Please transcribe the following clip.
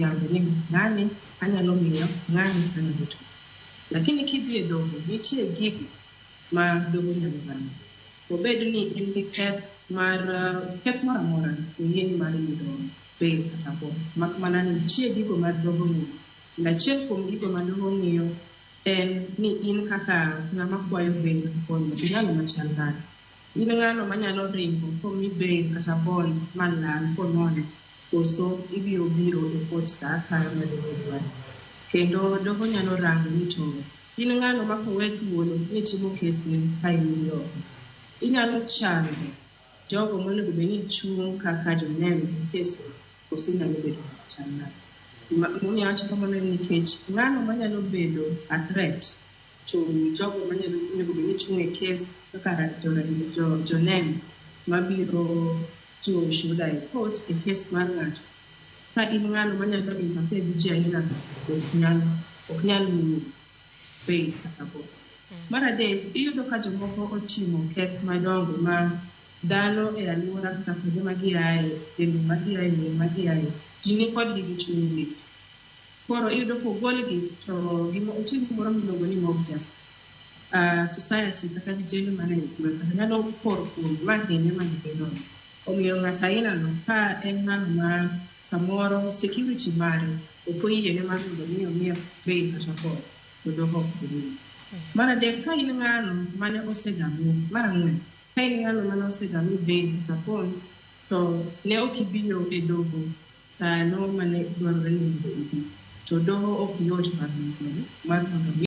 yango ni ng'ani anyalo miyo, ng'ani anyalo timo. Lakini kidhi e doho, nitie gigo ma doho nyalo gamo. Obed ni in gi keth moro amora, oyieni mar yudo bail kata bond. Mak mana ni nitie gigo ma doho ng'iyo. Achiel kuom gigo ma doho ng'iyo en ni in kaka ng'ama kwayo bail kata bond, inyalo machal nade. In ng'ano manyalo ringo komi bail kata bond malal konono, koso ibiro e court sa asaya ma doho dwaro. Kendo doho nyalo rango ni to in ng'ano ma kowe thuolo ni timo kesni ka in gi oko. Inyalo chano jogo monego bed ni chung' kaka joneno e kesni, koso inyalo bedo machal nade. Mumi awacho kamano nikech ng'ano manyalo bedo a threat to jogo manyalo onego bed ni chung' e kes kaka joneno mabiro chiwo shuhuda e court e kes mar ng'ato. Ka in ng'ano manyalo interfere gi ji aina ok nyal miyi bail kata bond. Mar adek, iyudo ka jomoko otimo keth madongo ma dhano e alwora kata kuonde ma giaye, dende ma giaye, ji ni kodgi gi chuny lit. Koro iyudo kogolgi to otim gimoro miluongo ni mob justice. Society kata vijende mana e gweng' kata nyalo koro kuom ma hinye ma ginono. Omiyo ng'ato aina no ka en ng'ano ma samoro security mare ok oyiene mar mondo mi omiye bail kata bond, to doho ok omiye. Mar adek, ka in ng'ano mane osegami, mar ang'wen, ka in ng'ano mane osegami bail kata bond, to ne ok ibiro e doho sano mane dwarore ni ibi, to doho ok yot mar mondo